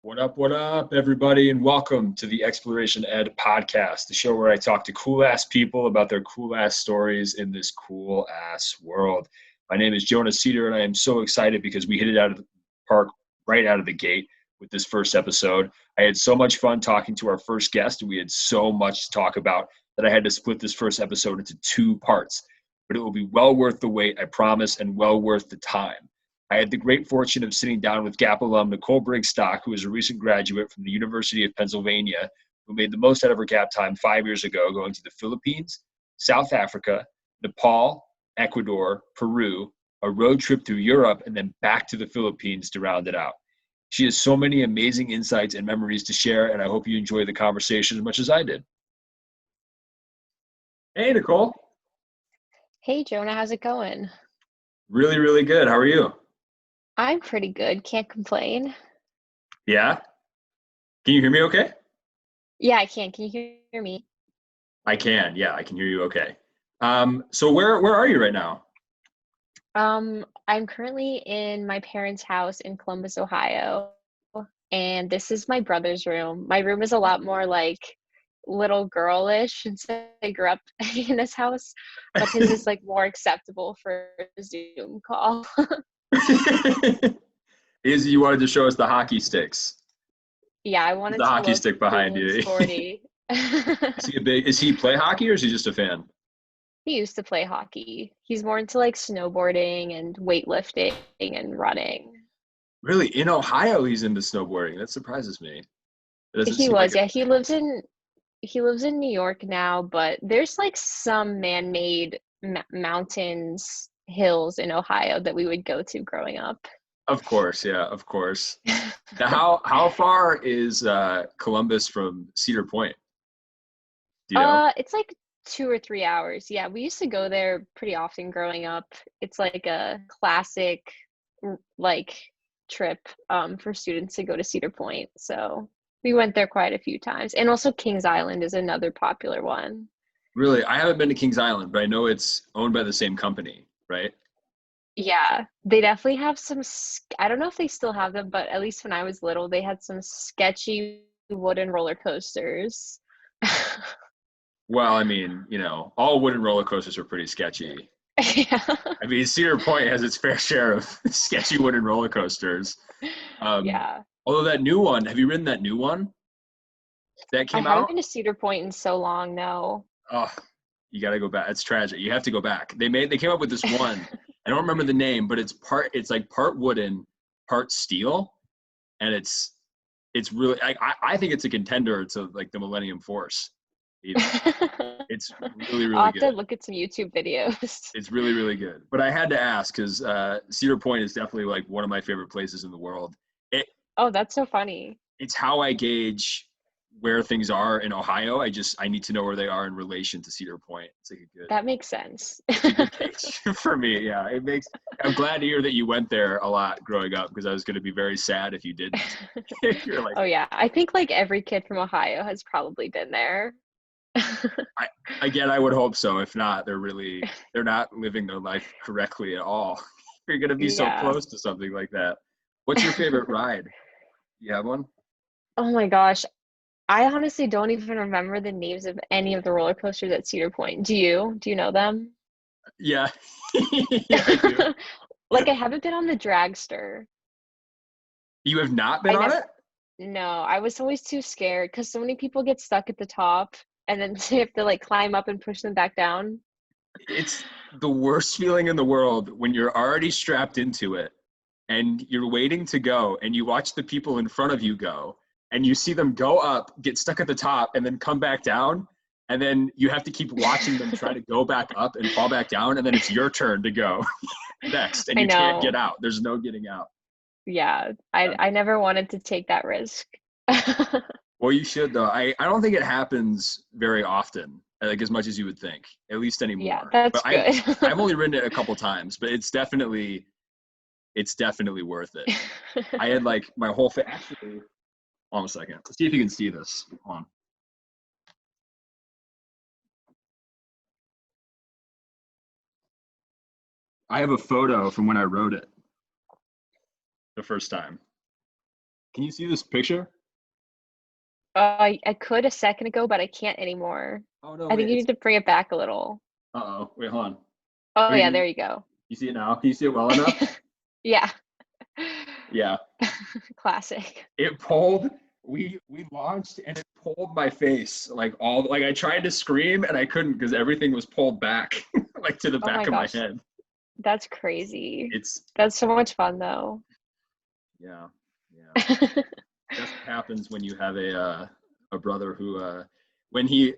What up, everybody, and welcome to the Exploration Ed podcast, the show where I talk to cool ass people about their cool ass stories in this cool ass world. My name is Jonah Cedar, and I am so excited because we hit it out of the park right out of the gate with this first episode. I had so much fun talking to our first guest, and we had so much to talk about that I had to split this first episode into two parts. But it will be well worth the wait, I promise, and well worth the time. I had the great fortune of sitting down with Gap alum Nicole Brigstock, who is a recent graduate from the University of Pennsylvania, who made the most out of her Gap time 5 years ago, going to the Philippines, South Africa, Nepal, Ecuador, Peru, a road trip through Europe, and then back to the Philippines to round it out. She has so many amazing insights and memories to share, and I hope you enjoy the conversation as much as I did. Hey, Nicole. Hey Jonah, how's it going? Really, really good. How are you? I'm pretty good, can't complain. Yeah? Can you hear me okay? Yeah, I can. Can you hear me? I can. Yeah, I can hear you okay. So where are you right now? I'm currently in my parents' house in Columbus, Ohio, and this is my brother's room. My room is a lot more like little girlish since I grew up in this house, but his is like more acceptable for a Zoom call. Is you wanted to show us the hockey sticks? Yeah, I Is wanted the to hockey look stick behind cool and you? sporty. Is he a big? Is he play hockey or is he just a fan? He used to play hockey. He's more into like snowboarding and weightlifting and running. Really, in Ohio, he's into snowboarding. That surprises me. It doesn't He seem like was, it. yeah. He lives in New York now, but there's like some man-made mountains, hills in Ohio that we would go to growing up. Of course, yeah, of course. Now, how far is Columbus from Cedar Point? Do you know? It's like 2 or 3 hours. Yeah, we used to go there pretty often growing up. It's like a classic like trip for students to go to Cedar Point. So we went there quite a few times. And also Kings Island is another popular one. Really, I haven't been to Kings Island, but I know it's owned by the same company, right? Yeah, they definitely have some. I don't know if they still have them, but at least when I was little, they had some sketchy wooden roller coasters. Well, I mean, all wooden roller coasters are pretty sketchy. Yeah. I mean, Cedar Point has its fair share of sketchy wooden roller coasters. Um, Yeah. Although that new one, have you ridden that new one that I came haven't out? been to Cedar Point in so long, no. Oh, you got to go back. It's tragic. You have to go back. They came up with this one. I don't remember the name, but it's like part wooden, part steel, and it's really I think it's a contender to like the Millennium Force. Even it's really I'll really have to good. look at some YouTube videos. It's really, really good. But I had to ask because Cedar Point is definitely like one of my favorite places in the world. It Oh, that's so funny. it's how I gauge where things are in Ohio. I need to know where they are in relation to Cedar Point. That makes sense. It's a good gauge for me. Yeah, it makes. I'm glad to hear that you went there a lot growing up because I was going to be very sad if you didn't. You're like, Oh yeah, I think like every kid from Ohio has probably been there. I again, I would hope so. If not, they're not living their life correctly at all. You're going to be so Yeah. close to something like that. What's your favorite ride? You have one? Oh my gosh. I honestly don't even remember the names of any of the roller coasters at Cedar Point. Do you? Do you know them? Yeah. Yeah, I do. Like I haven't been on the dragster. You have not been I on never, it? no, I was always too scared because so many people get stuck at the top and then they have to like climb up and push them back down. It's the worst feeling in the world when you're already strapped into it and you're waiting to go and you watch the people in front of you go and you see them go up, get stuck at the top, and then come back down. And then you have to keep watching them try to go back up and fall back down. And then it's your turn to go next. And I you can't get know. out. There's no getting out. Yeah, I Um, never wanted to take that risk. Well, you should though. I don't think it happens very often, like as much as you would think, at least Yeah, anymore. But that's I've good. only ridden it a couple times, but it's definitely worth it. I had like my whole actually. Hold on a second. Let's see if you can see this. Hold on. I have a photo from when I rode it the first time. Can you see this picture? I could a second ago, but I can't anymore. Oh no, I think wait. you need to bring it back a little. Uh-oh. Wait, hold on. Oh yeah, Okay, there you go. you see it now? Can you see it well enough? Yeah. Yeah. Classic. It pulled. We launched and it pulled my face like I tried to scream and I couldn't because everything was pulled back like to the Oh back my of my gosh, head. that's crazy. It's That's so much fun though. yeah, yeah. That's what happens when you have a brother who when he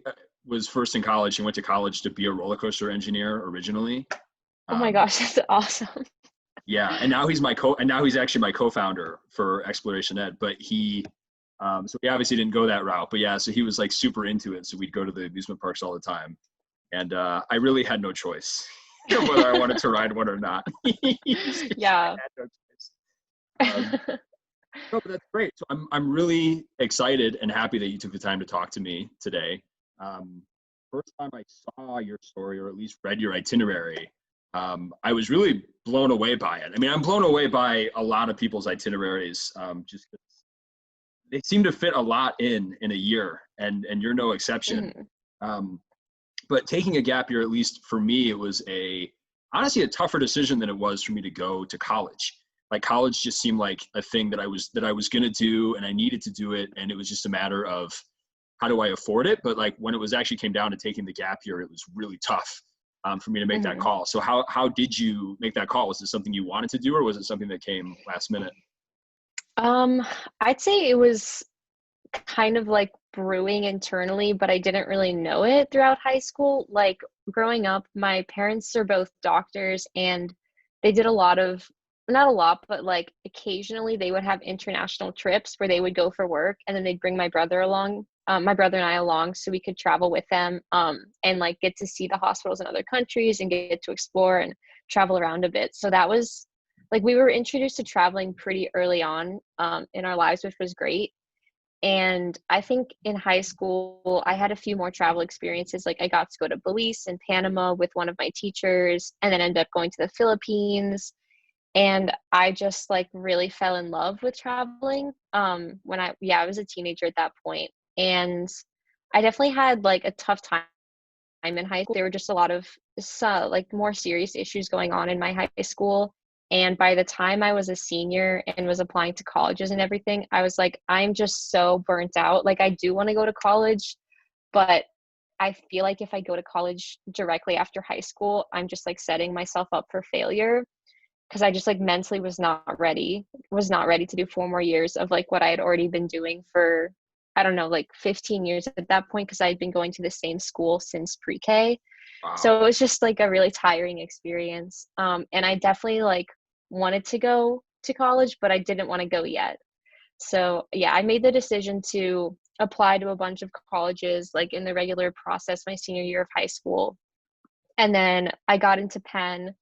was first in college, he went to college to be a roller coaster engineer originally. Oh my Um, gosh, that's awesome. yeah, and now he's actually my co-founder for Exploration Ed. But so he obviously didn't go that route. But yeah, so he was like super into it. So we'd go to the amusement parks all the time, and I really had no choice whether I wanted to ride one or not. I Yeah. had no choice. No, but that's great. So I'm really excited and happy that you took the time to talk to me today. Um, First time I saw your story, or at least read your itinerary, I was really blown away by it. I mean, I'm blown away by a lot of people's itineraries, just 'cause they seem to fit a lot in a year, and you're no exception. Mhm. Um, but taking a gap year, at least for me, it was honestly a tougher decision than it was for me to go to college. Like college just seemed like a thing that I was gonna do, and I needed to do it, and it was just a matter of how do I afford it. But like when it was actually came down to taking the gap year, it was really tough for me to make that Mhm. call. So how did you make that call? Was it something you wanted to do, or was it something that came last minute? Um, I'd say it was kind of like brewing internally, but I didn't really know it throughout high school. Like growing up, my parents are both doctors and they did a lot of, not a lot, but like occasionally they would have international trips where they would go for work and then they'd bring my brother and I along so we could travel with them and like get to see the hospitals in other countries and get to explore and travel around a bit. So that was like we were introduced to traveling pretty early on in our lives, which was great. And I think in high school, I had a few more travel experiences. Like I got to go to Belize and Panama with one of my teachers, and then ended up going to the Philippines. And I just like really fell in love with traveling. When I was a teenager at that point, and I definitely had like a tough time in high school. There were just a lot of like more serious issues going on in my high school. And by the time I was a senior and was applying to colleges and everything, I was like, I'm just so burnt out. Like, I do want to go to college, but I feel like if I go to college directly after high school, I'm just like setting myself up for failure because I just like mentally was not ready to do 4 more years of like what I had already been doing for, I don't know, like 15 years at that point because I had been going to the same school since pre-K. So Wow. it was just like a really tiring experience. And I definitely like wanted to go to college, but I didn't want to go yet. So yeah, I made the decision to apply to a bunch of colleges like in the regular process my senior year of high school. And then I got into Penn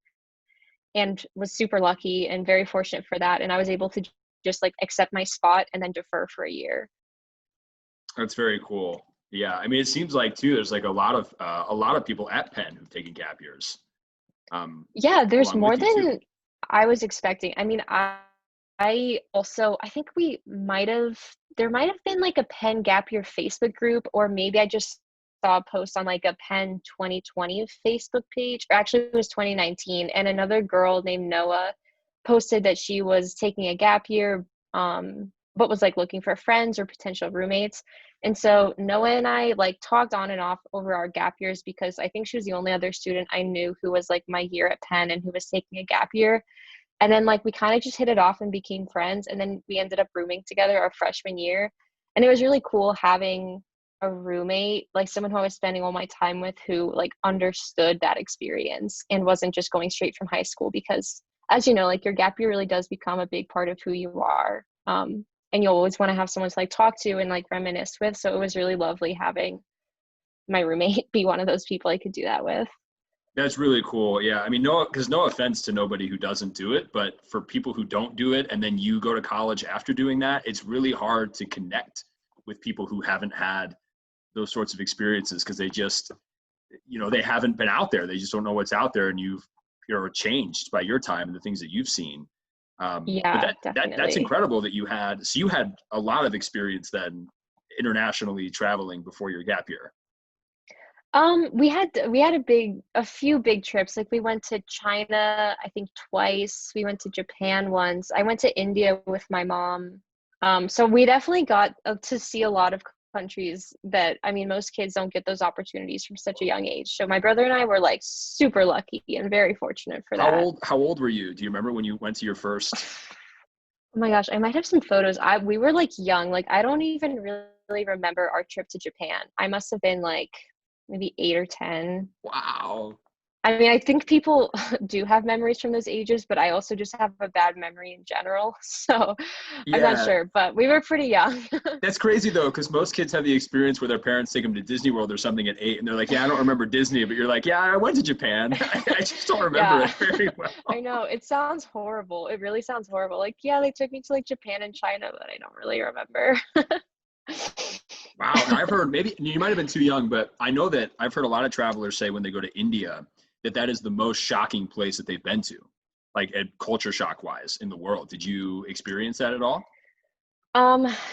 and was super lucky and very fortunate for that. And I was able to just like accept my spot and then defer for a year. That's very cool. Yeah, I mean, it seems like too. There's like a lot of people at Penn who've taken gap years, Yeah, there's along more with you too. than I was expecting. I mean, I also I think there might have been like a Penn Gap Year Facebook group, or maybe I just saw a post on like a Penn 2020 Facebook page. Or actually, it was 2019, and another girl named Noah posted that she was taking a gap year, but was like looking for friends or potential roommates. And so Noah and I like talked on and off over our gap years because I think she was the only other student I knew who was like my year at Penn and who was taking a gap year. And then like we kind of just hit it off and became friends. And then we ended up rooming together our freshman year. And it was really cool having a roommate, like someone who I was spending all my time with who like understood that experience and wasn't just going straight from high school because as you know, like your gap year really does become a big part of who you are. And you'll always want to have someone to like talk to and like reminisce with. So it was really lovely having my roommate be one of those people I could do that with. That's really cool. Yeah, I mean, because no offense to nobody who doesn't do it, but for people who don't do it, and then you go to college after doing that, it's really hard to connect with people who haven't had those sorts of experiences because they just, they haven't been out there. They just don't know what's out there, and you're changed by your time and the things that you've seen. But Yeah, that's definitely. incredible that you had a lot of experience then internationally traveling before your gap year. A few big trips. Like we went to China, I think twice. We went to Japan once. I went to India with my mom. So we definitely got to see a lot of countries that, I mean, most kids don't get those opportunities from such a young age. So my brother and I were like super lucky and very fortunate for that. How old were you? Do you remember when you went to your first? Oh my gosh, I might have some photos. We were like young. Like I don't even really remember our trip to Japan. I must have been like maybe 8 or 10. Wow. I mean, I think people do have memories from those ages, but I also just have a bad memory in general. So I'm not Yeah, sure, but we were pretty young. that's crazy though, because most kids have the experience where their parents take them to Disney World or something at 8, and they're like, "Yeah, I don't remember Disney," but you're like, "Yeah, I went to Japan. I just don't remember Yeah, it very well." I know. It sounds horrible. It really sounds horrible. Like, yeah, they took me to like Japan and China, but I don't really remember. Wow. And I've heard, maybe you might have been too young, but I know that I've heard a lot of travelers say when they go to India that that is the most shocking place that they've been to, like at culture shock wise in the world. Did you experience that at all?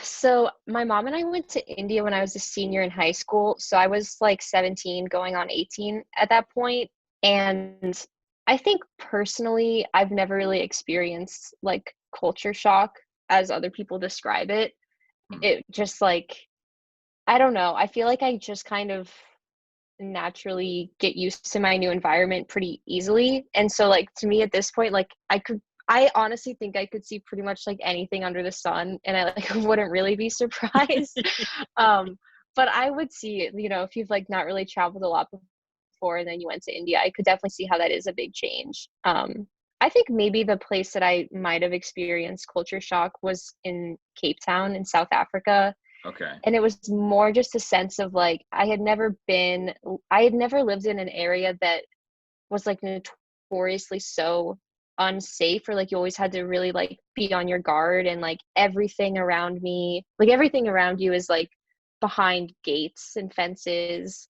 So my mom and I went to India when I was a senior in high school. So I was like 17 going on 18 at that point. And I think personally, I've never really experienced like culture shock as other people describe it. Hmm. It just like, I don't know. I feel like I just kind of naturally get used to my new environment pretty easily. And so like to me at this point, like I honestly think I could see pretty much like anything under the sun and I like wouldn't really be surprised. Um, but I would see, if you've like not really traveled a lot before and then you went to India, I could definitely see how that is a big change. I think maybe the place that I might have experienced culture shock was in Cape Town in South Africa, Okay. and it was more just a sense of like I had never lived in an area that was like notoriously so unsafe, or like you always had to really like be on your guard, and like everything around you is like behind gates and fences,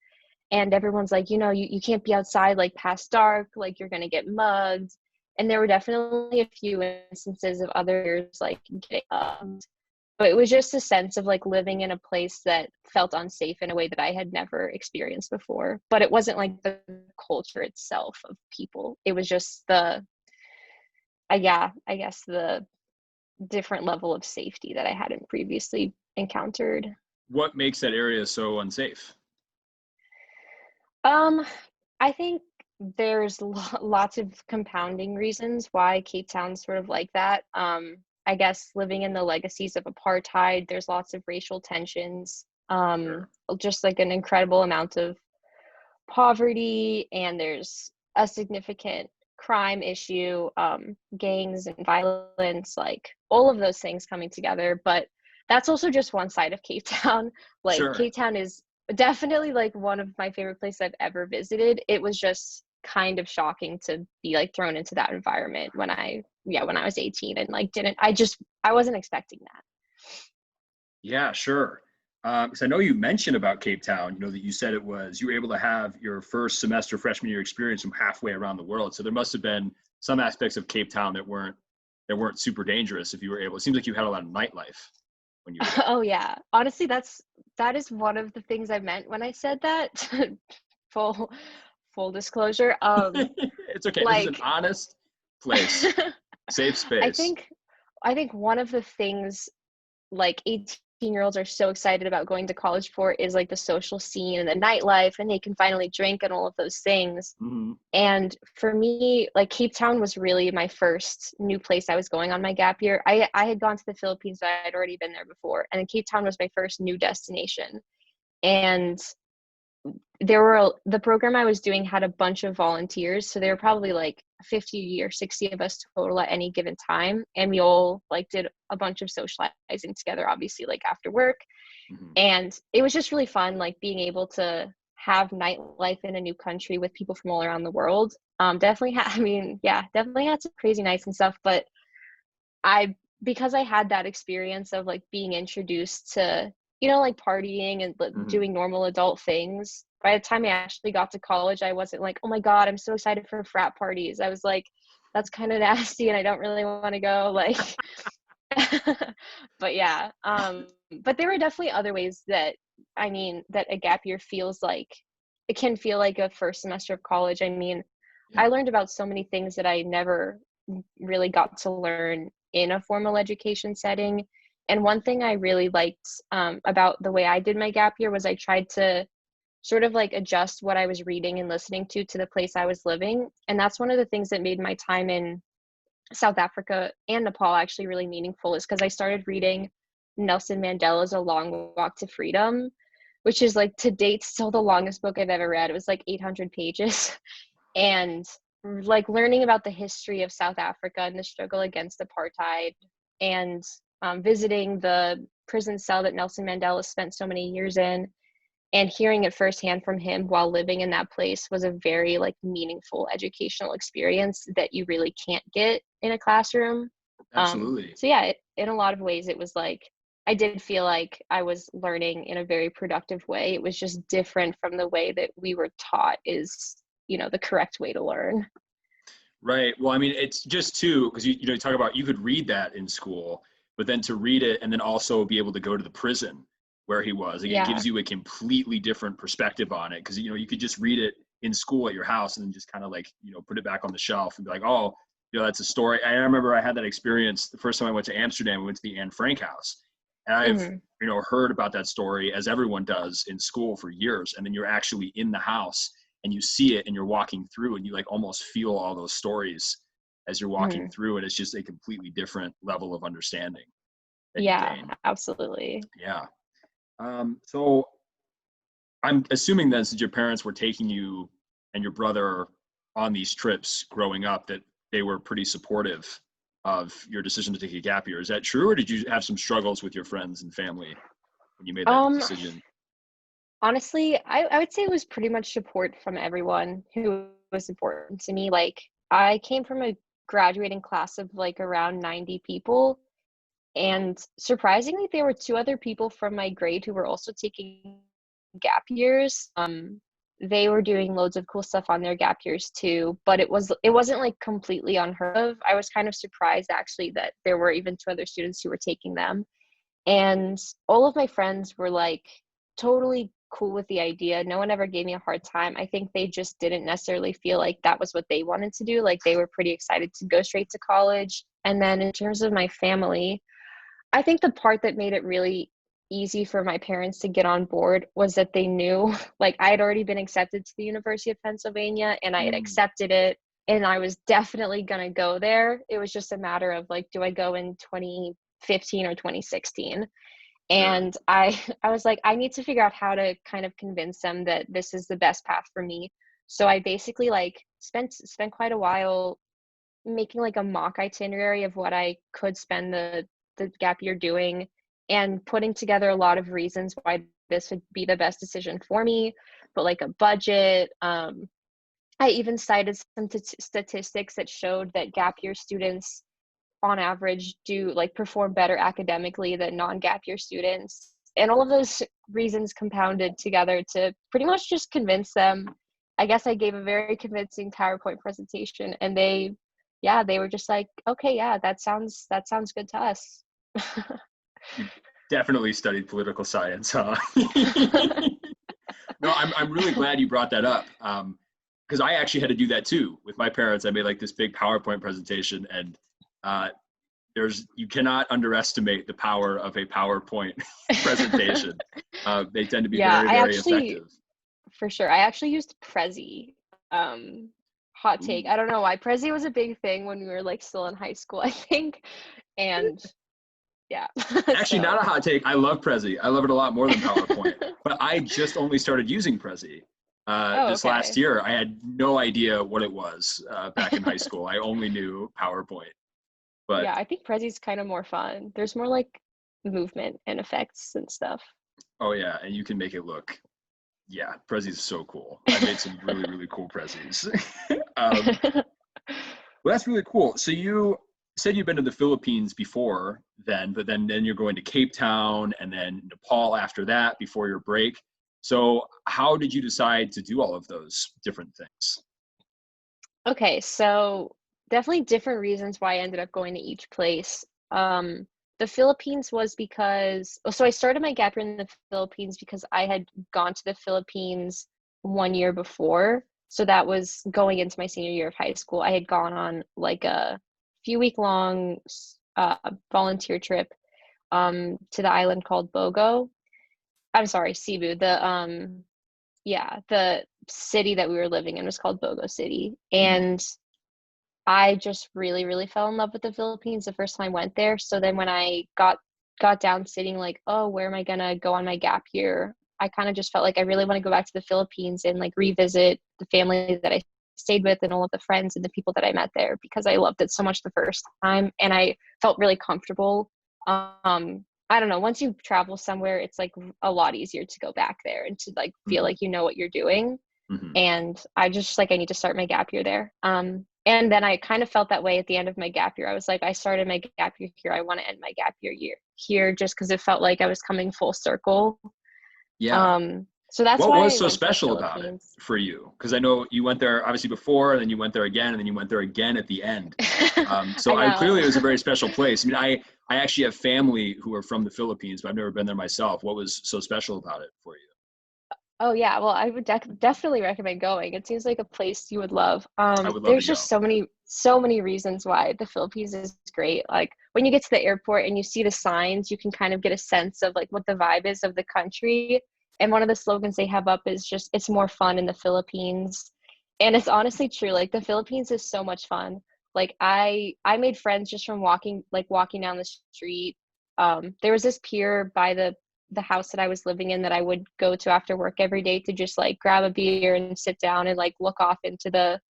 and everyone's like, you can't be outside like past dark, like you're gonna get mugged. And there were definitely a few instances of others like getting mugged, but it was just a sense of like living in a place that felt unsafe in a way that I had never experienced before. But it wasn't like the culture itself of people. It was just yeah, I guess the different level of safety that I hadn't previously encountered. What makes that area so unsafe? Um, I think there's lots of compounding reasons why Cape Town's sort of like that. I guess living in the legacies of apartheid, there's lots of racial tensions, Sure. just like an incredible amount of poverty, and there's a significant crime issue, gangs and violence, like all of those things coming together. But that's also just one side of Cape Town. Like Sure. Cape Town is definitely like one of my favorite places I've ever visited. It was just kind of shocking to be like thrown into that environment when I was 18 and like didn't I wasn't expecting that. Yeah, sure. Because I know you mentioned about Cape Town, that you said you were able to have your first semester freshman year experience from halfway around the world. So there must have been some aspects of Cape Town that weren't super dangerous if you were able. It seems like you had a lot of nightlife when you were there. Oh yeah. Honestly, that is one of the things I meant when I said that. full full disclosure. It's okay. This is an Like honest place, safe I space. think I think one of the things like 18-year-olds are so excited about going to college for is like the social scene and the nightlife, and they can finally drink and all of those things. Hmm. And for me, like Cape Town was really my first new place I was going on my gap year. I had gone to the Philippines, but I had already been there before. And Cape Town was my first new destination. And the program I was doing had a bunch of volunteers. So there were probably like 50 or 60 of us total at any given time. And we all like did a bunch of socializing together, obviously, like after work. Hmm. And it was just really fun, like being able to have nightlife in a new country with people from all around the world. I mean, yeah, definitely had some crazy nights and stuff, but I because I had that experience of like being introduced to, like partying and Hmm. doing normal adult things. By the time I actually got to college, I wasn't like, oh my God, I'm so excited for frat parties. I was like, that's kind of nasty and I don't really want to go, like. But yeah, but there were definitely other ways that, I mean, that a gap year feels like, it can feel like a first semester of college. I mean, I Yeah, learned about so many things that I never really got to learn in a formal education setting. And one thing I really liked, about the way I did my gap year was I tried to sort of like adjust what I was reading and listening to the place I was living. And that's one of the things that made my time in South Africa and Nepal actually really meaningful, is because I started reading Nelson Mandela's A Long Walk to Freedom, which is like to date still the longest book I've ever read. It was like 800 pages. And like learning about the history of South Africa and the struggle against apartheid, and visiting the prison cell that Nelson Mandela spent so many years in, and hearing it firsthand from him while living in that place was a very like meaningful educational experience that you really can't get in a classroom. absolutely. So yeah, in a lot of ways it was like, I did feel like I was learning in a very productive way. It was just different from the way that we were taught is, the correct way to learn. Right. Well, I mean, it's just too, because you talk about you could read that in school, but then to read it and then also be able to go to the prison where he was, like, it Yeah. gives you a completely different perspective on it. Because you could just read it in school at your house and then just kind of like put it back on the shelf and be like, oh, that's a story. I remember I had that experience the first time I went to Amsterdam. We went to the Anne Frank house, and I've Hmm. heard about that story as everyone does in school for years, and then you're actually in the house and you see it and you're walking through and you like almost feel all those stories as you're walking Hmm. through, and it's just a completely different level of understanding that you Yeah, gain. absolutely. Yeah. So I'm assuming then, since your parents were taking you and your brother on these trips growing up, that they were pretty supportive of your decision to take a gap year. Is that true, or did you have some struggles with your friends and family when you made that Um, decision? Honestly, I would say it was pretty much support from everyone who was important to me. Like, I came from a graduating class of like around 90 people, and surprisingly, there were two other people from my grade who were also taking gap years. They were doing loads of cool stuff on their gap years too, but it wasn't like completely unheard of. I was kind of surprised actually that there were even two other students who were taking them. And all of my friends were like totally cool with the idea. No one ever gave me a hard time. I think they just didn't necessarily feel like that was what they wanted to do. Like they were pretty excited to go straight to college. And then in terms of my family, I think the part that made it really easy for my parents to get on board was that they knew, like, I had already been accepted to the University of Pennsylvania and I had Mm, accepted it and I was definitely going to go there. It was just a matter of like, do I go in 2015 or 2016? sure. And I was like, I need to figure out how to kind of convince them that this is the best path for me. So I basically like spent quite a while making like a mock itinerary of what I could spend the gap year doing, and putting together a lot of reasons why this would be the best decision for me, but like a budget. I even cited some statistics that showed that gap year students on average do like perform better academically than non-gap year students. And all of those reasons compounded together to pretty much just convince them. I guess I gave a very convincing PowerPoint presentation and they were just like, okay, yeah, that sounds good to us. You definitely studied political science, huh? No, I'm really glad you brought that up. Because I actually had to do that too with my parents. I made like this big PowerPoint presentation, and uh, you cannot underestimate the power of a PowerPoint presentation. They tend to be Yeah, very, I very actually, effective. for sure, I actually used Prezi. Um, Hot take. Ooh. I don't know why. Prezi was a big thing when we were like still in high school, I think. And yeah, Actually, not so. a hot take. I love Prezi. I love it a lot more than PowerPoint. But I just only started using Prezi Oh, this last okay. year. I had no idea what it was back in high school. I only knew PowerPoint. But Yeah, I think Prezi's kind of more fun. There's more like movement and effects and stuff. oh yeah, and you can make it look. Yeah, Prezi's so cool. I made some really, really cool Prezis. Well, that's really cool. So you said you've been to the Philippines before then, but then you're going to Cape Town and then Nepal after that before your break. So how did you decide to do all of those different things? Okay, so definitely different reasons why I ended up going to each place. The Philippines was because, so I started my gap year in the Philippines because I had gone to the Philippines 1 year before. So that was going into my senior year of high school. I had gone on like a few-week long volunteer trip to the island called Bogo. I'm sorry, Cebu. The city that we were living in was called Bogo City. Mhm. And I just really, really fell in love with the Philippines the first time I went there. So then when I got down sitting like, oh, where am I gonna go on my gap year? I kind of just felt like I really want to go back to the Philippines and like revisit the family that I stayed with and all of the friends and the people that I met there because I loved it so much the first time and I felt really comfortable. I don't know, once you travel somewhere, it's like a lot easier to go back there and to like feel Mhm. like you know what you're doing. Mhm. And I just like I need to start my gap year there. And then I kind of felt that way at the end of my gap year. I was like, I started my gap year here. I want to end my gap year here just because it felt like I was coming full circle. Yeah. So that's What why was I so went to the special about it Philippines. for you? Because I know you went there obviously before, and then you went there again, and then you went there again at the end. So I I know. clearly it was a very special place. I mean, I actually have family who are from the Philippines, but I've never been there myself. What was so special about it for you? Oh yeah, well, I would definitely recommend going. It seems like a place you would love. I would love to There's go. just so many reasons why the Philippines is great. Like when you get to the airport and you see the signs, you can kind of get a sense of like what the vibe is of the country. And one of the slogans they have up is just it's more fun in the Philippines. And it's honestly true. Like the Philippines is so much fun. Like I made friends just from walking down the street. There was this pier by the house that I was living in that I would go to after work every day to just like grab a beer and sit down and like look off into the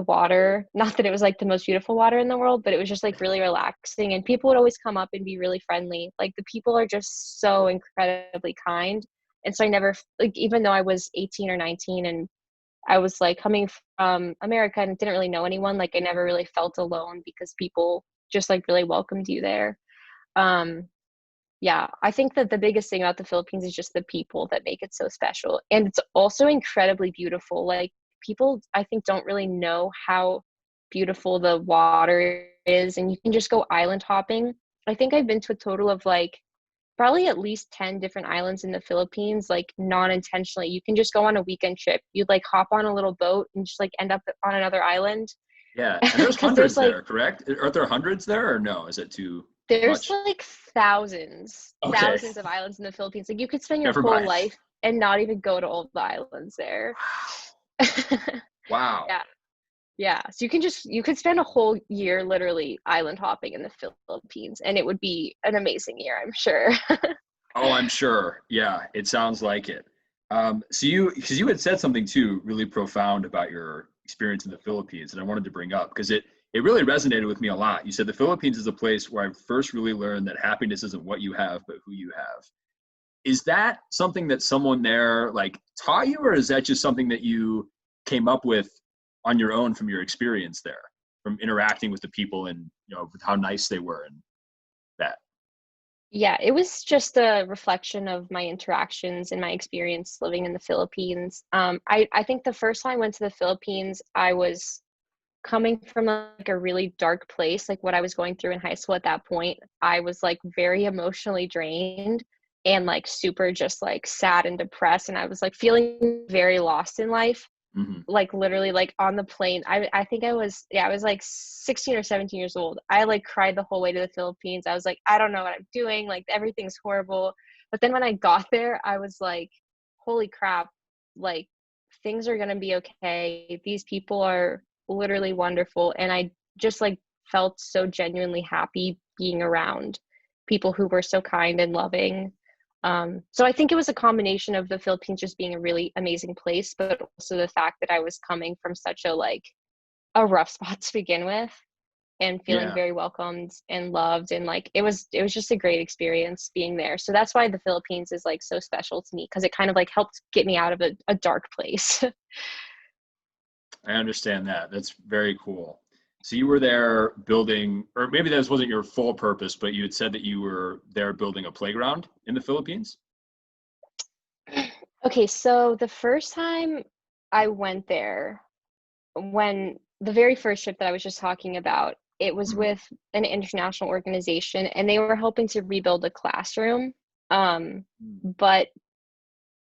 water. Not that it was like the most beautiful water in the world, but it was just like really relaxing and people would always come up and be really friendly. Like the people are just so incredibly kind. And so I never like even though I was 18 or 19 and I was like coming from America and didn't really know anyone, like I never really felt alone because people just like really welcomed you there. Um yeah, I think that the biggest thing about the Philippines is just the people that make it so special. And it's also incredibly beautiful. Like people I think don't really know how beautiful the water is and you can just go island hopping. I think I've been to a total of like probably at least 10 different islands in the Philippines like non-intentionally. You can just go on a weekend trip. You'd like hop on a little boat and just like end up on another island Yeah, and there's because there's hundreds like there, correct? Aren't there hundreds there, or no? Is it too there's much? like thousands, Okay, thousands of islands in the Philippines. Like you could spend your never whole mind. life and not even go to all the islands there. Wow. Yeah. Yeah. So you could spend a whole year literally island hopping in the Philippines and it would be an amazing year, I'm sure. Oh, I'm sure. Yeah, it sounds like it. So because you had said something too really profound about your experience in the Philippines, and I wanted to bring up because it really resonated with me a lot. You said the Philippines is a place where I first really learned that happiness isn't what you have, but who you have. Is that something that someone there like taught you, or is that just something that you came up with on your own from your experience there, from interacting with the people and with how nice they were and that? Yeah, it was just a reflection of my interactions and my experience living in the Philippines. I think the first time I went to the Philippines, I was coming from like a really dark place, like what I was going through in high school at that point. I was like very emotionally drained and like super just like sad and depressed. And I was like feeling very lost in life Hmm. like literally like on the plane. I think I was like 16 or 17 years old. I like cried the whole way to the Philippines. I was like, I don't know what I'm doing. Like everything's horrible. But then when I got there, I was like, holy crap, like things are gonna be okay. These people are literally wonderful. And I just like felt so genuinely happy being around people who were so kind and loving. So I think it was a combination of the Philippines just being a really amazing place, but also the fact that I was coming from such a like a rough spot to begin with and feeling Yeah. very welcomed and loved and like it was just a great experience being there. So that's why the Philippines is like so special to me because it kind of like helped get me out of a dark place. I understand that. That's very cool. So you were there building, or maybe that wasn't your full purpose, but you had said that you were there building a playground in the Philippines? Okay, so the first time I went there when the very first trip that I was just talking about, it was Mhm. with an international organization, and they were helping to rebuild a classroom. Um, Mm. but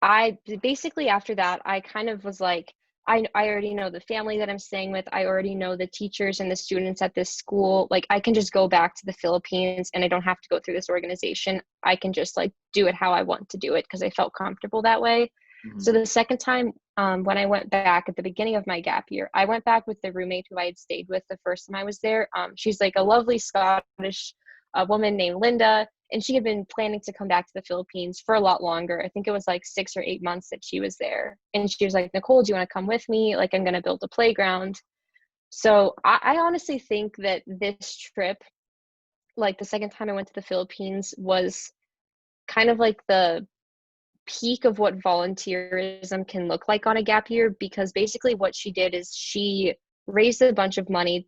I basically after that, I kind of was like, I already know the family that I'm staying with. I already know the teachers and the students at this school. Like I can just go back to the Philippines and I don't have to go through this organization. I can just like do it how I want to do it because I felt comfortable that way. So Mhm. the second time, when I went back at the beginning of my gap year, I went back with the roommate who I had stayed with the first time I was there. She's like a lovely Scottish woman named Linda, and she had been planning to come back to the Philippines for a lot longer. I think it was like 6 or 8 months that she was there. And she was like, Nicole, do you want to come with me? Like, I'm going to build a playground. So I honestly think that this trip, like the second time I went to the Philippines, was kind of like the peak of what volunteerism can look like on a gap year, because basically what she did is she raised a bunch of money.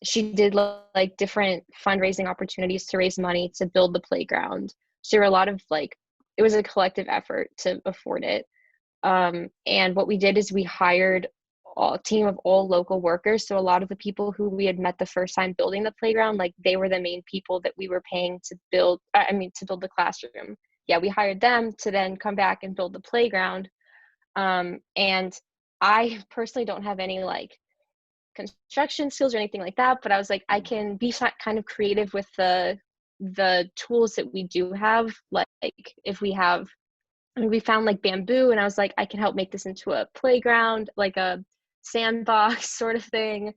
She did like different fundraising opportunities to raise money to build the playground. So there were a lot of like, it was a collective effort to afford it. And what we did is we hired a team of all local workers. So a lot of the people who we had met the first time building the playground, like they were the main people that we were paying to build, to build the classroom. Yeah, we hired them to then come back and build the playground. And I personally don't have any like construction skills or anything like that, but I was like, I can be kind of creative with the tools that we do have. Like if we have, we found like bamboo, and I was like, I can help make this into a playground, like a sandbox sort of thing.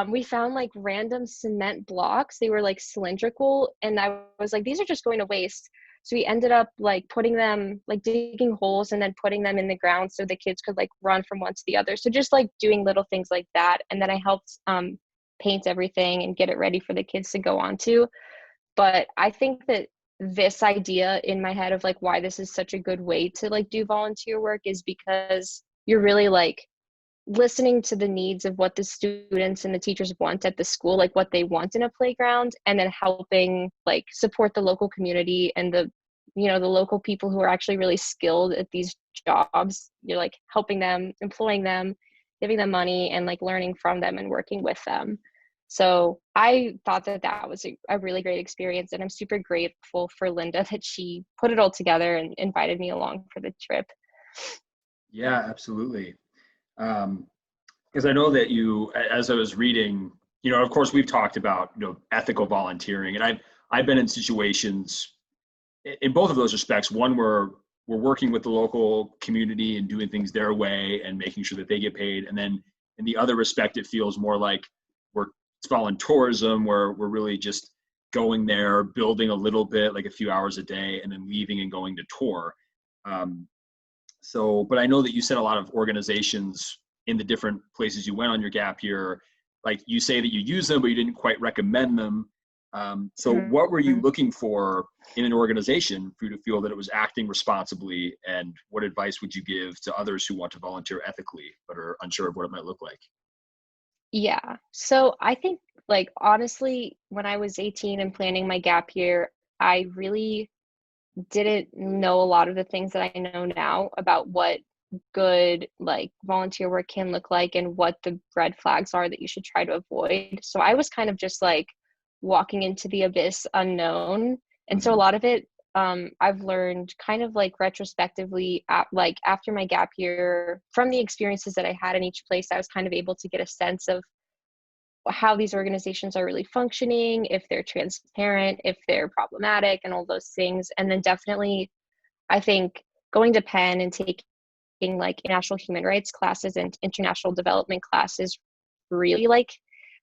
We found like random cement blocks. They were like cylindrical, and I was like, these are just going to waste. So we ended up like putting them, like digging holes and then putting them in the ground so the kids could like run from one to the other. So just like doing little things like that. And then I helped paint everything and get it ready for the kids to go on to. But I think that this idea in my head of like why this is such a good way to like do volunteer work is because you're really like listening to the needs of what the students and the teachers want at the school, like what they want in a playground, and then helping like support the local community and the local people who are actually really skilled at these jobs. You're like helping them, employing them, giving them money, and like learning from them and working with them. So I thought that that was a really great experience, and I'm super grateful for Linda that she put it all together and invited me along for the trip. Yeah, absolutely. Because I know that you, as I was reading, of course, we've talked about ethical volunteering, and I've been in situations in both of those respects. One where we're working with the local community and doing things their way and making sure that they get paid, and then in the other respect, it feels more like it's voluntourism, where we're really just going there, building a little bit, like a few hours a day, and then leaving and going to tour. Um, but I know that you said a lot of organizations in the different places you went on your gap year, like you say that you use them, but you didn't quite recommend them. So what were you Mhm. looking for in an organization for you to feel that it was acting responsibly? And what advice would you give to others who want to volunteer ethically, but are unsure of what it might look like? Yeah. So I think, like, honestly, when I was 18 and planning my gap year, I really didn't know a lot of the things that I know now about what good, like, volunteer work can look like and what the red flags are that you should try to avoid. So I was kind of just like walking into the abyss unknown. And so a Mm-hmm. lot of it, I've learned kind of like retrospectively, like after my gap year, from the experiences that I had in each place, I was kind of able to get a sense of how these organizations are really functioning, if they're transparent, if they're problematic, and all those things. And then definitely, I think going to Penn and taking like international human rights classes and international development classes really like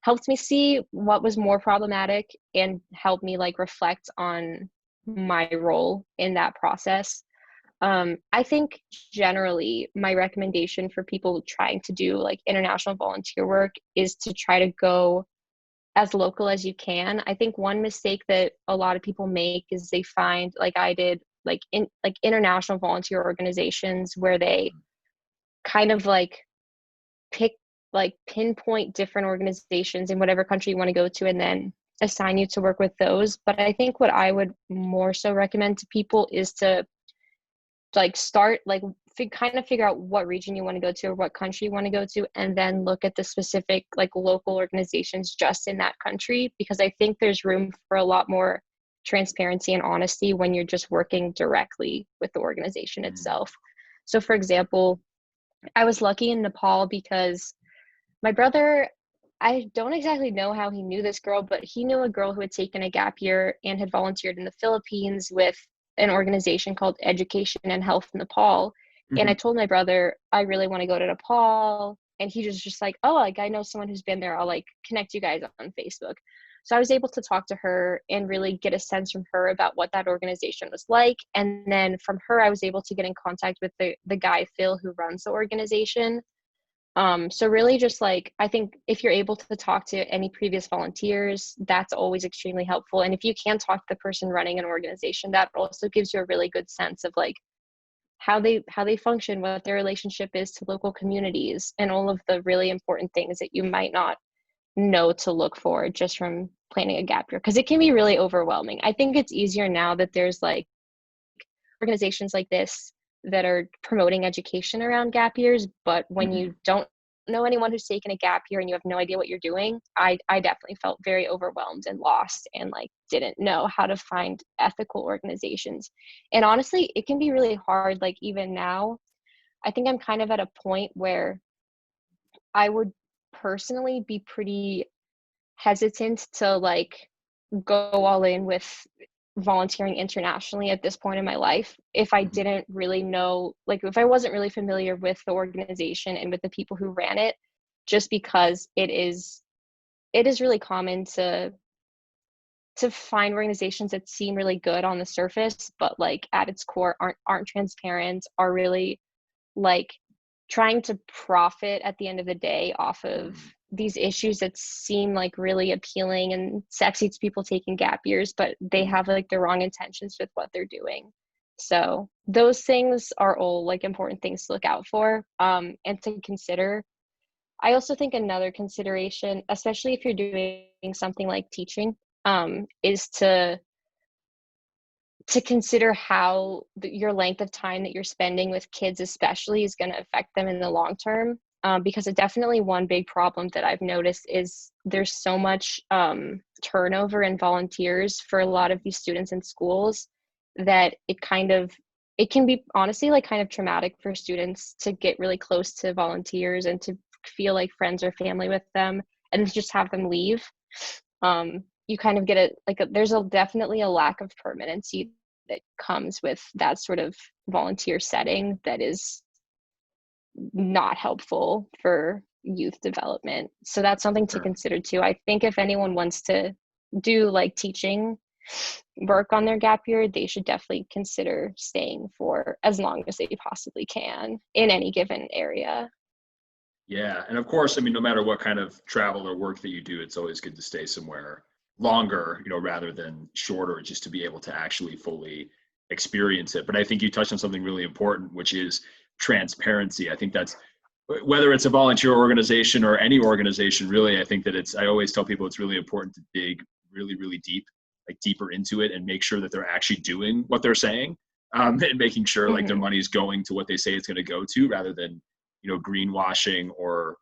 helped me see what was more problematic and helped me like reflect on my role in that process. I think generally my recommendation for people trying to do like international volunteer work is to try to go as local as you can. I think one mistake that a lot of people make is they find, like I did, like in like international volunteer organizations where they kind of like pick like pinpoint different organizations in whatever country you want to go to and then assign you to work with those. But I think what I would more so recommend to people is to like start like kind of figure out what region you want to go to or what country you want to go to, and then look at the specific like local organizations just in that country, because I think there's room for a lot more transparency and honesty when you're just working directly with the organization itself. So for example, I was lucky in Nepal because my brother, I don't exactly know how he knew this girl, but he knew a girl who had taken a gap year and had volunteered in the Philippines with an organization called Education and Health Nepal. And I told my brother, I really want to go to Nepal. And he was just like, oh, like I know someone who's been there. I'll like connect you guys on Facebook. So I was able to talk to her and really get a sense from her about what that organization was like. And then from her, I was able to get in contact with the guy, Phil, who runs the organization. So really just like, I think if you're able to talk to any previous volunteers, that's always extremely helpful. And if you can talk to the person running an organization, that also gives you a really good sense of like how they function, what their relationship is to local communities, and all of the really important things that you might not know to look for just from planning a gap year, because it can be really overwhelming. I think it's easier now that there's like organizations like this that are promoting education around gap years, but when you don't know anyone who's taken a gap year and you have no idea what you're doing, I definitely felt very overwhelmed and lost and like didn't know how to find ethical organizations. And honestly, it can be really hard. Like even now, I think I'm kind of at a point where I would personally be pretty hesitant to like go all in with volunteering internationally at this point in my life if I didn't really know, like if I wasn't really familiar with the organization and with the people who ran it, just because it is really common to find organizations that seem really good on the surface, but like at its core aren't transparent, are really like trying to profit at the end of the day off of these issues that seem like really appealing and sexy to people taking gap years, but they have like the wrong intentions with what they're doing. So those things are all like important things to look out for, and to consider. I also think another consideration, especially if you're doing something like teaching, is to consider how your length of time that you're spending with kids especially is going to affect them in the long term, because definitely one big problem that I've noticed is there's so much turnover in volunteers for a lot of these students in schools that it can be honestly like kind of traumatic for students to get really close to volunteers and to feel like friends or family with them and just have them leave. You kind of get there's definitely a lack of permanency that comes with that sort of volunteer setting that is not helpful for youth development. So that's something to consider too. I think if anyone wants to do like teaching work on their gap year, they should definitely consider staying for as long as they possibly can in any given area. Yeah, and of course, I mean, no matter what kind of travel or work that you do, it's always good to stay somewhere longer, rather than shorter, just to be able to actually fully experience it. But I think you touched on something really important, which is transparency. I think that's whether it's a volunteer organization or any organization, really, I think that I always tell people it's really important to dig really, really deep, like deeper into it and make sure that they're actually doing what they're saying, and making sure like their money's going to what they say it's going to go to, rather than, greenwashing or,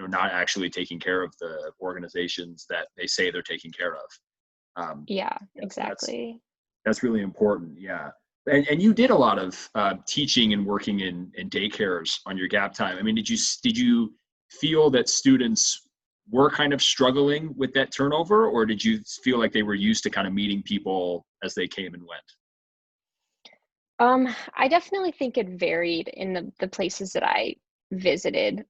not actually taking care of the organizations that they say they're taking care of. Yeah, So exactly. that's really important. Yeah. And you did a lot of teaching and working in daycares on your gap time. I mean, did you feel that students were kind of struggling with that turnover, or did you feel like they were used to kind of meeting people as they came and went? I definitely think it varied in the places that I visited.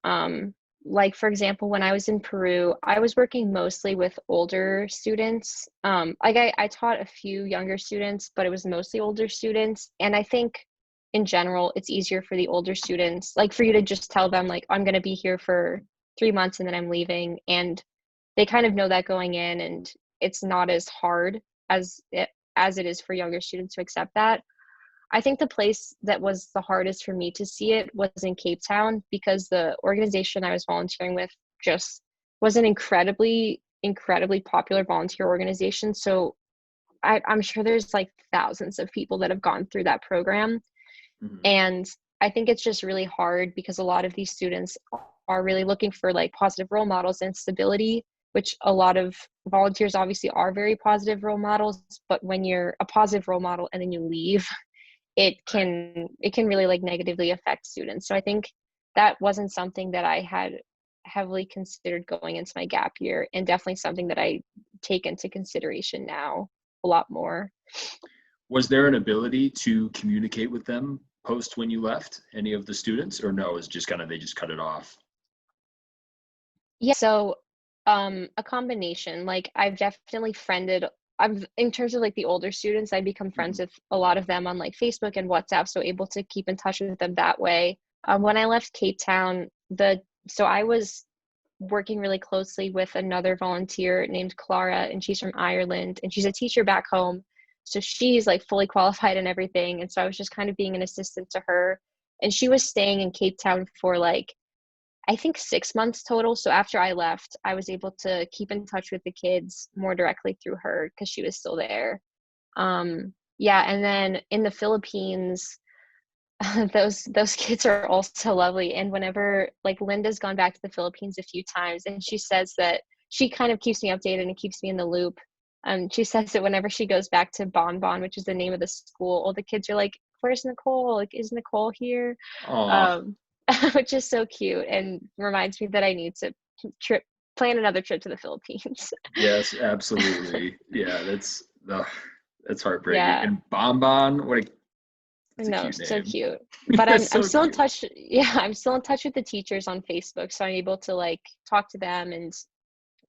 Like for example, when I was in Peru, I was working mostly with older students. Like I taught a few younger students, but it was mostly older students. And I think in general, it's easier for the older students, like for you to just tell them like, I'm going to be here for 3 months and then I'm leaving. And they kind of know that going in, and it's not as hard as it is for younger students to accept that. I think the place that was the hardest for me to see it was in Cape Town, because the organization I was volunteering with just was an incredibly, incredibly popular volunteer organization. So I'm sure there's like thousands of people that have gone through that program. Mhm. And I think it's just really hard because a lot of these students are really looking for like positive role models and stability, which a lot of volunteers obviously are very positive role models. But when you're a positive role model and then you leave, it can really like negatively affect students. So I think that wasn't something that I had heavily considered going into my gap year, and definitely something that I take into consideration now a lot more. Was there an ability to communicate with them post when you left, any of the students, or no, it's just kind of they just cut it off? Yeah, so a combination. Like I've definitely friended I've in terms of like the older students, I become friends Mhm. with a lot of them on like Facebook and WhatsApp, so able to keep in touch with them that way. When I left Cape Town, the so I was working really closely with another volunteer named Clara, and she's from Ireland, and she's a teacher back home. So she's like fully qualified and everything. And so I was just kind of being an assistant to her. And she was staying in Cape Town for like, I think 6 months total. So after I left, I was able to keep in touch with the kids more directly through her because she was still there. Yeah, and then in the Philippines, those kids are also lovely. And whenever like Linda's gone back to the Philippines a few times, and she says that she kind of keeps me updated and keeps me in the loop. She says that whenever she goes back to Bon Bon, which is the name of the school, all the kids are like, "Where's Nicole? Like, is Nicole here?" Oh, Um, which is so cute and reminds me that I need to trip plan another trip to the Philippines. yes, absolutely. Yeah, that's heartbreaking. Yeah. And Bonbon, that's a No, cute so name. cute. But I'm That's I'm so still in cute. touch. Yeah, I'm still in touch with the teachers on Facebook, so I'm able to like talk to them and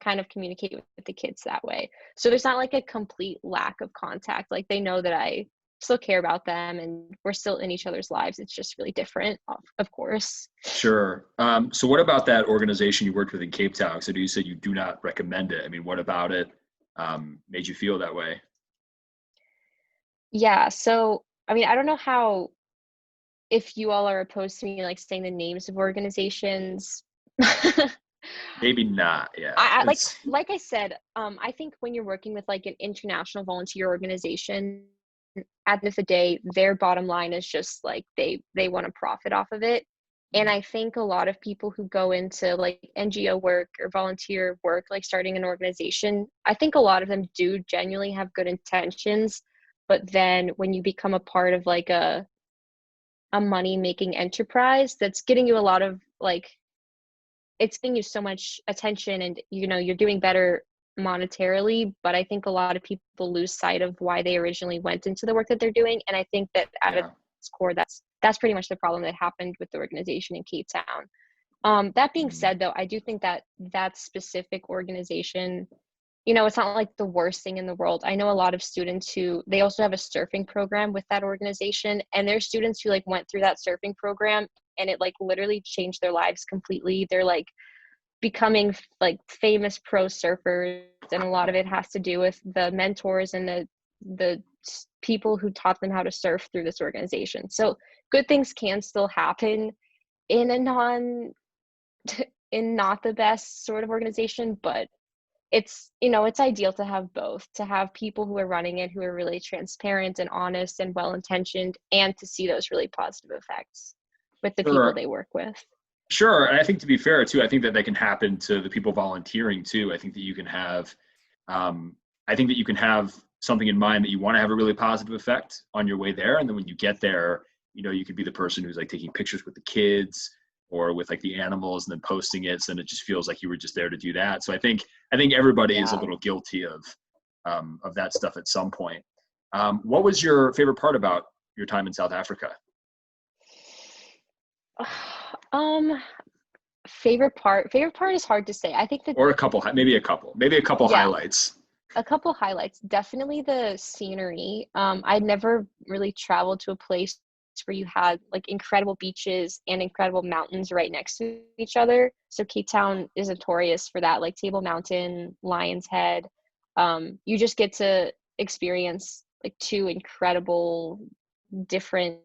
kind of communicate with the kids that way. So there's not like a complete lack of contact. Like they know that I still care about them and we're still in each other's lives. It's just really different, of course. Sure. So what about that organization you worked with in Cape Town? So you said you do not recommend it. I mean, what about it made you feel that way? Yeah, so I mean, I don't know how if you all are opposed to me like saying the names of organizations. Maybe not. Yeah. I like It's like I said, I think when you're working with like an international volunteer organization, at the end of the day, their bottom line is just like they want to profit off of it. And I think a lot of people who go into like NGO work or volunteer work, like starting an organization, I think a lot of them do genuinely have good intentions. But then when you become a part of like a money making enterprise that's getting you a lot of like it's getting you so much attention and you're doing better monetarily, but I think a lot of people lose sight of why they originally went into the work that they're doing. And I think that at yeah. its core, that's pretty much the problem that happened with the organization in Cape Town. That being Mhm. said, though, I do think that that specific organization, it's not like the worst thing in the world. I know a lot of students who they also have a surfing program with that organization, and there's students who like went through that surfing program and it like literally changed their lives completely. They're like becoming like famous pro surfers, and a lot of it has to do with the mentors and the people who taught them how to surf through this organization. So good things can still happen in a non in not the best sort of organization, but it's ideal to have both, to have people who are running it who are really transparent and honest and well intentioned, and to see those really positive effects with the people Sure. they work with. Sure. And I think to be fair too, I think that can happen to the people volunteering too. I think that you can have, um, I think that you can have something in mind that you want to have a really positive effect on your way there. And then when you get there, you could be the person who's like taking pictures with the kids or with like the animals and then posting it. So then it just feels like you were just there to do that. So I think everybody is a Yeah. little guilty of that stuff at some point. What was your favorite part about your time in South Africa? um favorite part is hard to say. I think that, Or a couple, maybe a couple yeah, highlights. a couple highlights. Definitely the scenery. I'd never really traveled to a place where you had like incredible beaches and incredible mountains right next to each other. So Cape Town is notorious for that, like Table Mountain, Lion's Head. You just get to experience like two incredible different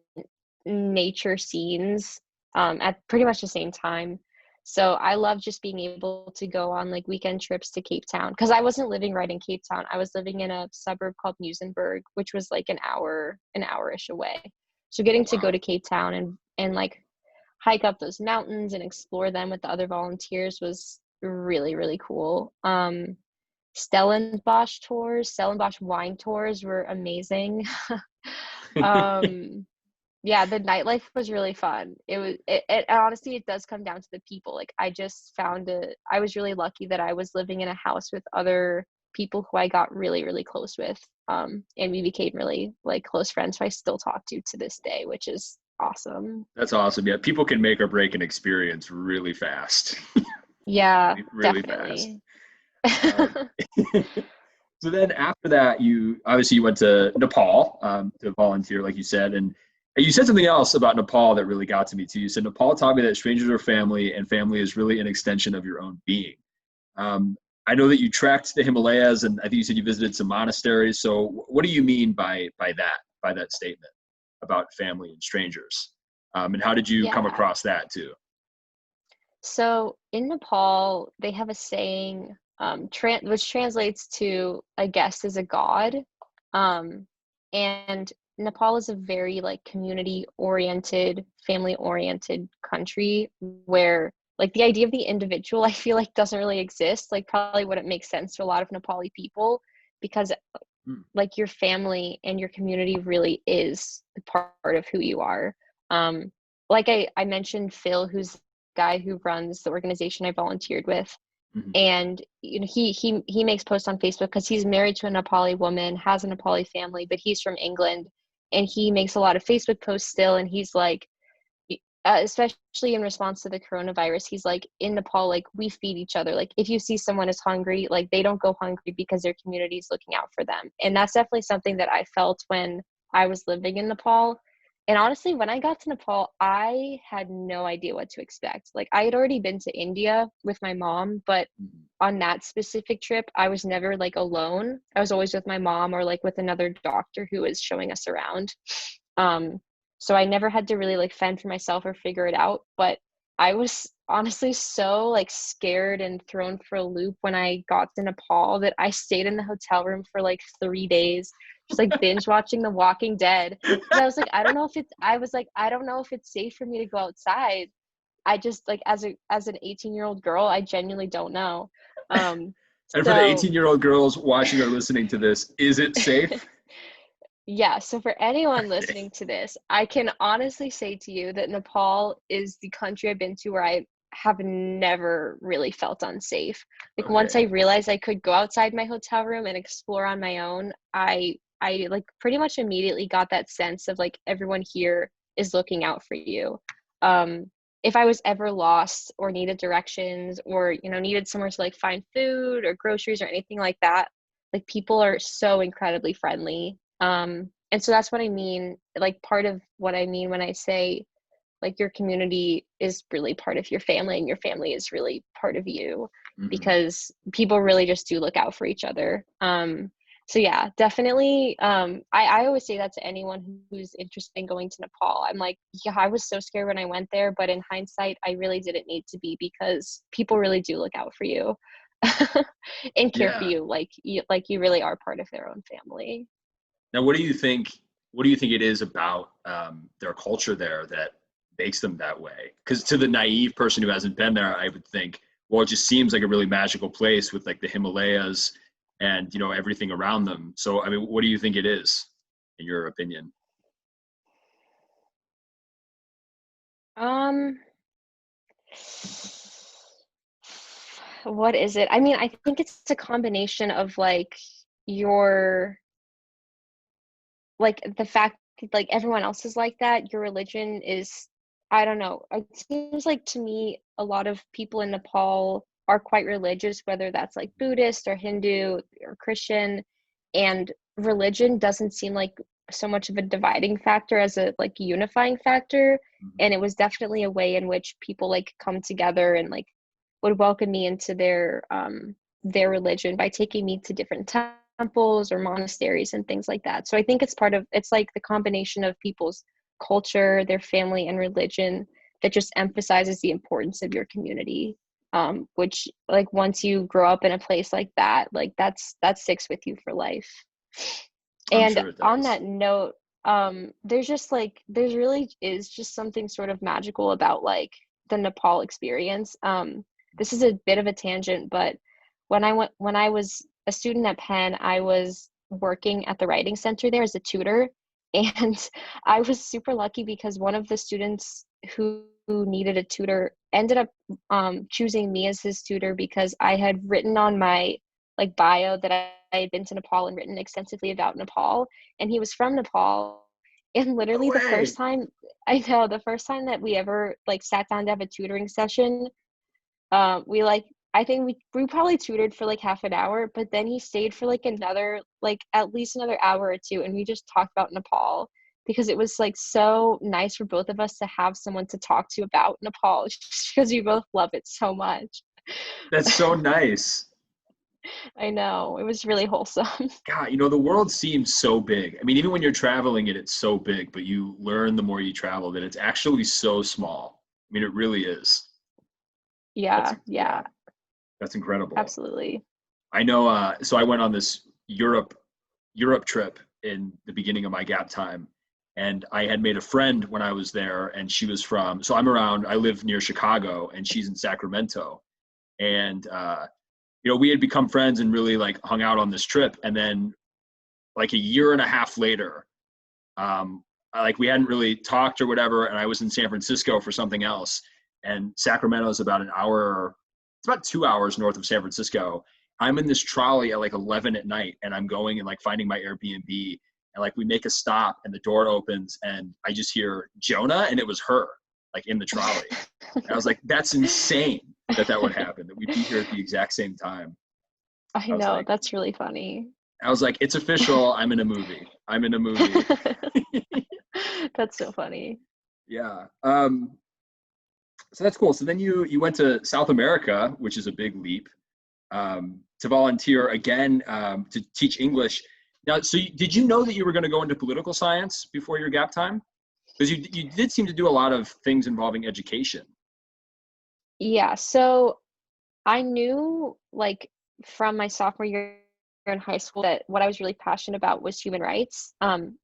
nature scenes at pretty much the same time. So I love just being able to go on like weekend trips to Cape Town, because I wasn't living right in Cape Town. I was living in a suburb called Muizenberg, which was like an hour-ish away. So getting Oh to go wow. to Cape Town and and like hike up those mountains and explore them with the other volunteers was really, really cool. Stellenbosch wine tours were amazing. um yeah, the nightlife was really fun. It honestly, it does come down to the people. Like I was really lucky that I was living in a house with other people who I got really, really close with. And we became really like close friends who I still talk to this day, which is awesome. That's awesome. Yeah, people can make or break an experience really fast. Yeah, Really fast. definitely. Um, so then after that, you obviously you went to Nepal to volunteer, like you said, and you said something else about Nepal that really got to me too. You said Nepal taught me that strangers are family, and family is really an extension of your own being. Um, I know that you trekked the Himalayas, and I think you said you visited some monasteries. So, what do you mean by that statement about family and strangers? And how did you come Yeah. across that too? So in Nepal, they have a saying, which translates to "a guest is a god," um, and Nepal is a very like community-oriented, family-oriented country where like the idea of the individual, I feel like doesn't really exist. Like probably wouldn't make sense to a lot of Nepali people because Hmm. like your family and your community really is a part of who you are. Um, like I mentioned Phil, who's the guy who runs the organization I volunteered with, Mhm. and you know he makes posts on Facebook because he's married to a Nepali woman, has a Nepali family, but he's from England, and he makes a lot of Facebook posts still, and he's like, especially in response to the coronavirus, he's like, in Nepal, like we feed each other. Like if you see someone is hungry, like they don't go hungry because their community is looking out for them. And that's definitely something that I felt when I was living in Nepal. And honestly, when I got to Nepal, I had no idea what to expect. Like I had already been to India with my mom, but Mhm. on that specific trip, I was never like alone. I was always with my mom or like with another doctor who was showing us around. Um, so I never had to really like fend for myself or figure it out. But I was honestly so like scared and thrown for a loop when I got to Nepal that I stayed in the hotel room for like 3 days, just like binge watching The Walking Dead. Because I was like, I don't know if it's safe for me to go outside. I just like as an 18-year-old girl, I genuinely don't know. Um, And for the so 18-year-old girls watching or listening to this, is it safe? yeah, so for anyone Okay. listening to this, I can honestly say to you that Nepal is the country I've been to where I have never really felt unsafe. Like once I Okay. realized I could go outside my hotel room and explore on my own, I like pretty much immediately got that sense of like everyone here is looking out for you. Um, if I was ever lost or needed directions or needed somewhere to like find food or groceries or anything like that, like people are so incredibly friendly. And so that's what I mean, like part of what I mean when I say like your community is really part of your family and your family is really part of you, Hmm. because people really just do look out for each other. So yeah, definitely. I always say that to anyone who's interested in going to Nepal. I'm like, yeah, I was so scared when I went there, but in hindsight, I really didn't need to be because people really do look out for you and care for Yeah. you like you really are part of their own family. Now, what do you think? What do you think it is about their culture there that makes them that way? Because to the naive person who hasn't been there, I would think, well, it just seems like a really magical place with like the Himalayas and everything around them. So, I mean, what do you think it is, in your opinion? Um, what is it? I mean, I think it's a combination of like your like the fact that, like everyone else is like that, your religion is, I don't know. It seems like to me a lot of people in Nepal are quite religious, whether that's like Buddhist or Hindu or Christian, and religion doesn't seem like so much of a dividing factor as a like unifying factor. Mhm. And it was definitely a way in which people like come together and like would welcome me into their religion by taking me to different temples or monasteries and things like that. So I think it's like the combination of people's culture, their family, and religion that just emphasizes the importance of your community. Which like once you grow up in a place like that, like that sticks with you for life. I'm And sure it on does. that note, there's just like there's really is just something sort of magical about like the Nepal experience. This is a bit of a tangent, but when I was a student at Penn, I was working at the writing center there as a tutor, and I was super lucky because one of the students who needed a tutor ended up choosing me as his tutor because I had written on my like bio that I had been to Nepal and written extensively about Nepal, and he was from Nepal. And No literally way. the first time that we ever like sat down to have a tutoring session, we like I think we probably tutored for like half an hour, but then he stayed for like another like at least another hour or two, and we just talked about Nepal because it was like so nice for both of us to have someone to talk to about Nepal just because we both love it so much. That's so nice. I know. It was really wholesome. God, the world seems so big. I mean, even when you're traveling it, it's so big, but you learn the more you travel that it's actually so small. I mean, it really is. That's Yeah, yeah, yeah, that's incredible. absolutely. I know. So I went on this Europe trip in the beginning of my gap time, and I had made a friend when I was there, and she was from. So I'm around. I live near Chicago, and she's in Sacramento, and we had become friends and really like hung out on this trip, and then like a year and a half later, like we hadn't really talked or whatever, and I was in San Francisco for something else, and Sacramento is about an hour, it's about 2 hours north of San Francisco. I'm in this trolley at like 11 at night, and I'm going and like finding my Airbnb, and like we make a stop, and the door opens, and I just hear Jonah, and it was her, like in the trolley. And I was like, that's insane that would happen, that we'd be here at the exact same time. I I was know, like, that's really funny. it's official. I'm in a movie. I'm in a movie. That's so funny. Yeah. So that's cool. So then you went to South America, which is a big leap, to volunteer again, to teach English. Now, so did you know that you were going to go into political science before your gap time? Because you did seem to do a lot of things involving education. Yeah, so I knew like from my sophomore year in high school that what I was really passionate about was human rights.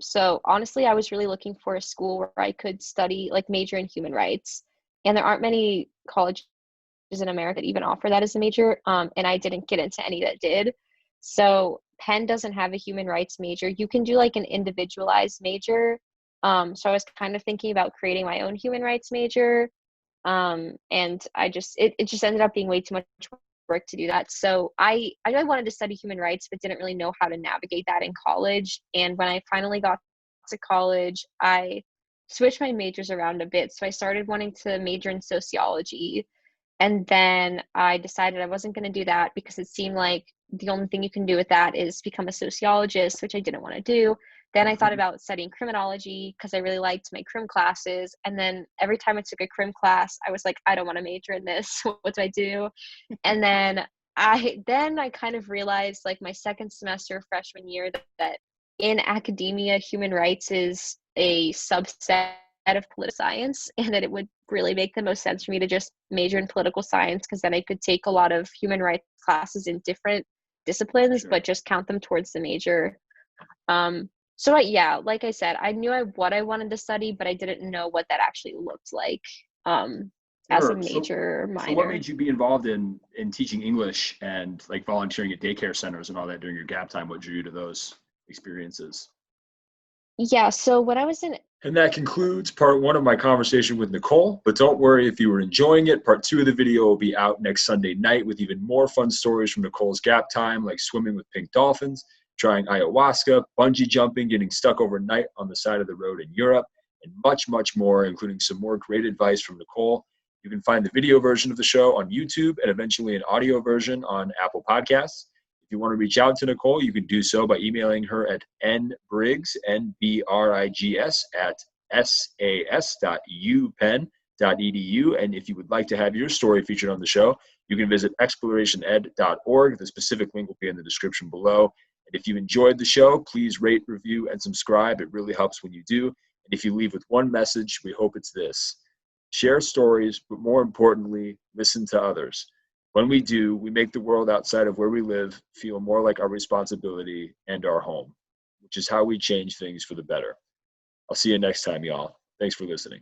So honestly, I was really looking for a school where I could study like major in human rights. And there aren't many colleges in America that even offer that as a major. And I didn't get into any that did. So Penn doesn't have a human rights major. You can do like an individualized major. So I was kind of thinking about creating my own human rights major. And it just ended up being way too much work to do that. So I know I wanted to study human rights, but didn't really know how to navigate that in college. And when I finally got to college, I switched my majors around a bit. So I started wanting to major in sociology, and then I decided I wasn't going to do that because it seemed like the only thing you can do with that is become a sociologist, which I didn't want to do. Then I thought about studying criminology because I really liked my crim classes. And then every time I took a crim class, I was like, I don't want to major in this. What do I do? And then I kind of realized like my second semester freshman year that in academia, human rights is a subset of political science, and that it would really make the most sense for me to just major in political science because then I could take a lot of human rights classes in different disciplines, Sure. but just count them towards the major. Yeah, like I said, I knew what I wanted to study, but I didn't know what that actually looked like um, as a Sure. So, major or so what minor. made you be involved in teaching English and like volunteering at daycare centers and all that during your gap time? What drew you to those experiences? Yeah, so when I was in And that concludes part one of my conversation with Nicole. But don't worry if you were enjoying it. Part two of the video will be out next Sunday night with even more fun stories from Nicole's gap time, like swimming with pink dolphins, trying ayahuasca, bungee jumping, getting stuck overnight on the side of the road in Europe, and much, much more, including some more great advice from Nicole. You can find the video version of the show on YouTube and eventually an audio version on Apple Podcasts. If you want to reach out to Nicole, you can do so by emailing her at nbriggs, Nbrigs, at sas.upenn.edu. And if you would like to have your story featured on the show, you can visit explorationed.org. The specific link will be in the description below. And if you enjoyed the show, please rate, review, and subscribe. It really helps when you do. And if you leave with one message, we hope it's this: share stories, but more importantly, listen to others. When we do, we make the world outside of where we live feel more like our responsibility and our home, which is how we change things for the better. I'll see you next time, y'all. Thanks for listening.